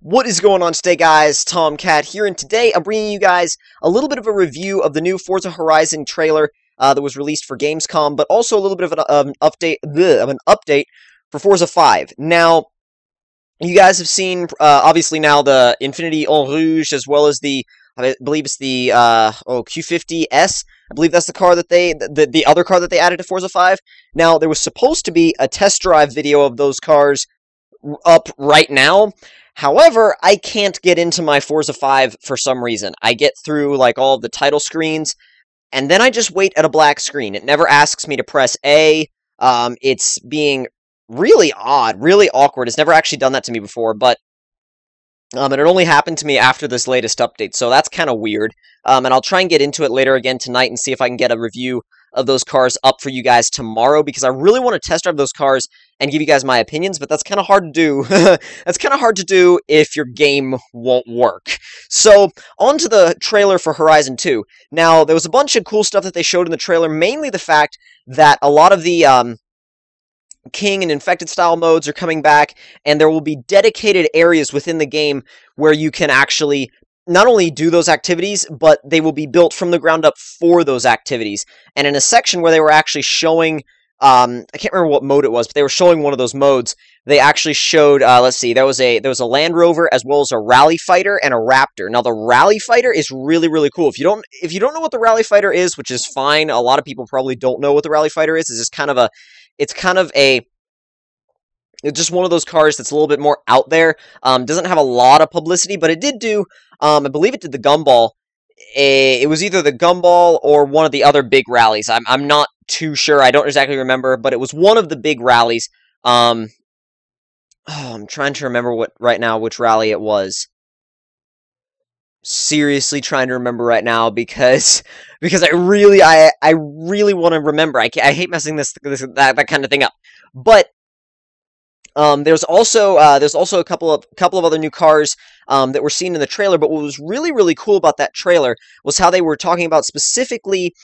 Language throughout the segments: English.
What is going on today, guys? Tomcat here, and today I'm bringing you guys a little bit of a review of the new Forza Horizon trailer that was released for Gamescom, but also a little bit of an update for Forza 5. Now, you guys have seen, obviously now, the Infinity En Rouge, as well as the, I believe it's the Q50S. I believe that's the car that the other car that they added to Forza 5. Now, there was supposed to be a test drive video of those cars up right now. However, I can't get into my Forza 5 for some reason. I get through, like, all of the title screens, and then I just wait at a black screen. It never asks me to press A. It's being really odd, really awkward. It's never actually done that to me before, but it only happened to me after this latest update, so that's kind of weird. And I'll try and get into it later again tonight and see if I can get a review of those cars up for you guys tomorrow, because I really want to test drive those cars and give you guys my opinions, but that's kind of hard to do. That's kind of hard to do if your game won't work. So, on to the trailer for Horizon 2. Now, there was a bunch of cool stuff that they showed in the trailer, mainly the fact that a lot of the King and Infected style modes are coming back, and there will be dedicated areas within the game where you can actually not only do those activities, but they will be built from the ground up for those activities. And in a section where they were actually showing, I can't remember what mode it was, but they were showing one of those modes. They actually showed, let's see, there was a Land Rover, as well as a Rally Fighter and a Raptor. Now, the Rally Fighter is really, really cool. If you don't know what the Rally Fighter is, which is fine, a lot of people probably don't know what the Rally Fighter is. It's just kind of it's just one of those cars that's a little bit more out there. Doesn't have a lot of publicity, but it did do, I believe it did the Gumball. It was either the Gumball or one of the other big rallies. I'm not too sure. I don't exactly remember, but it was one of the big rallies. I'm trying to remember which rally it was. Seriously trying to remember right now because I really want to remember. I hate messing that kind of thing up. But there's also a couple of other new cars that were seen in the trailer, but what was really, really cool about that trailer was how they were talking about specifically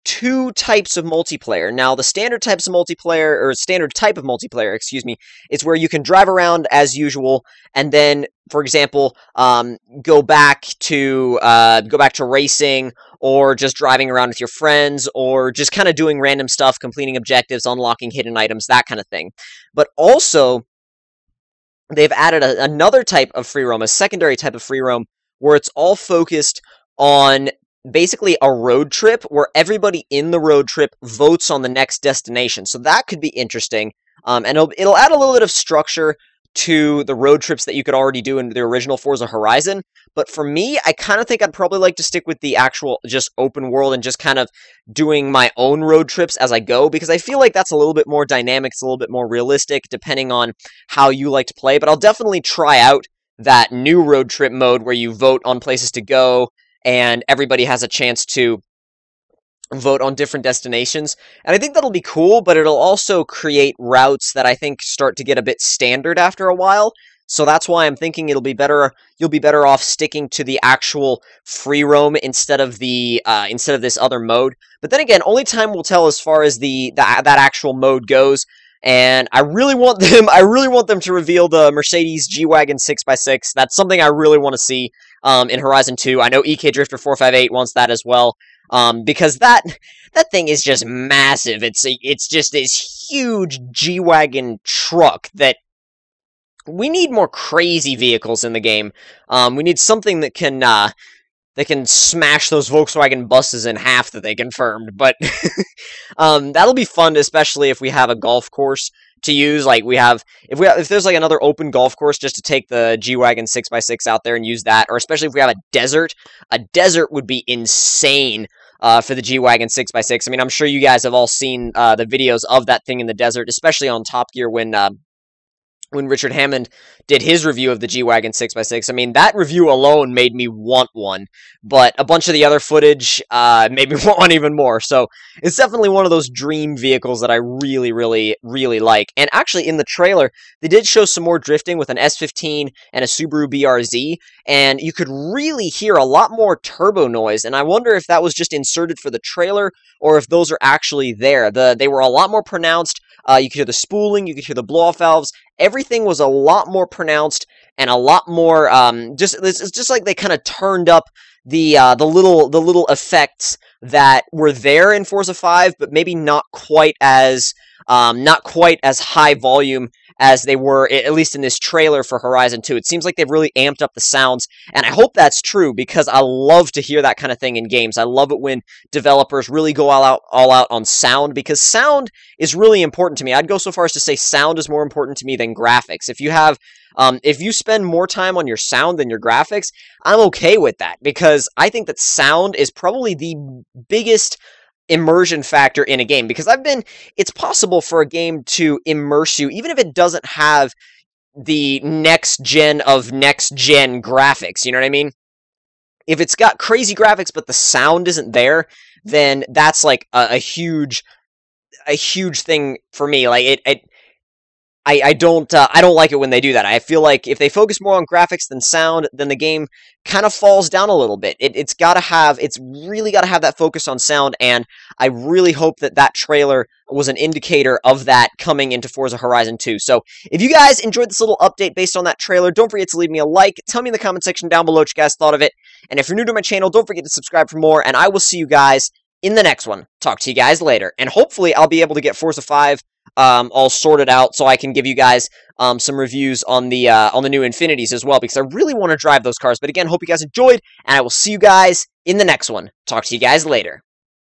two types of multiplayer. Now, the standard type of multiplayer, excuse me, is where you can drive around as usual, and then, for example, go back to racing, or just driving around with your friends, or just kind of doing random stuff, completing objectives, unlocking hidden items, that kind of thing. But also, they've added another type of free roam, a secondary type of free roam, where it's all focused on basically a road trip, where everybody in the road trip votes on the next destination. So that could be interesting, and it'll add a little bit of structure to the road trips that you could already do in the original Forza Horizon. But for me, I kind of think I'd probably like to stick with the actual just open world and just kind of doing my own road trips as I go, because I feel like that's a little bit more dynamic, it's a little bit more realistic, depending on how you like to play. But I'll definitely try out that new road trip mode where you vote on places to go, and everybody has a chance to vote on different destinations. And I think that'll be cool, but it'll also create routes that I think start to get a bit standard after a while. So that's why I'm thinking you'll be better off sticking to the actual free roam instead of this other mode. But then again, only time will tell as far as that actual mode goes. And I really want them to reveal the Mercedes G-Wagon 6x6. That's something I really want to see in Horizon 2. I know EK Drifter 458 wants that as well. Because that thing is just massive. It's just this huge G-Wagon truck that we need more crazy vehicles in the game. We need something that can smash those Volkswagen buses in half that they confirmed. But that'll be fun, especially if we have a golf course to use. Like if there's like another open golf course, just to take the G-Wagon 6x6 out there and use that, or especially if we have a desert. A desert would be insane for the G-Wagon 6x6. I mean, I'm sure you guys have all seen the videos of that thing in the desert, especially on Top Gear when when Richard Hammond did his review of the G-Wagon 6x6. I mean, that review alone made me want one, but a bunch of the other footage made me want one even more. So it's definitely one of those dream vehicles that I really, really, really like. And actually, in the trailer, they did show some more drifting with an S15 and a Subaru BRZ, and you could really hear a lot more turbo noise, and I wonder if that was just inserted for the trailer, or if those are actually there. They were a lot more pronounced. You could hear the spooling, you could hear the blow-off valves. Everything was a lot more pronounced and a lot more. It's just like they kind of turned up the little effects that were there in Forza 5, but maybe not quite as high volume as they were, at least in this trailer for Horizon 2. It seems like they've really amped up the sounds, and I hope that's true, because I love to hear that kind of thing in games. I love it when developers really go all out on sound, because sound is really important to me. I'd go so far as to say sound is more important to me than graphics. If you spend more time on your sound than your graphics, I'm okay with that, because I think that sound is probably the biggest immersion factor in a game, because it's possible for a game to immerse you, even if it doesn't have the next gen of next gen graphics, you know what I mean? If it's got crazy graphics, but the sound isn't there, then that's like a huge thing for me. Like I don't like it when they do that. I feel like if they focus more on graphics than sound, then the game kind of falls down a little bit. It's really got to have that focus on sound, and I really hope that that trailer was an indicator of that coming into Forza Horizon 2. So if you guys enjoyed this little update based on that trailer, don't forget to leave me a like. Tell me in the comment section down below what you guys thought of it. And if you're new to my channel, don't forget to subscribe for more, and I will see you guys in the next one. Talk to you guys later. And hopefully I'll be able to get Forza 5 all sorted out, so I can give you guys some reviews on the new Infinities as well, because I really want to drive those cars. But again, hope you guys enjoyed, and I will see you guys in the next one. Talk to you guys later.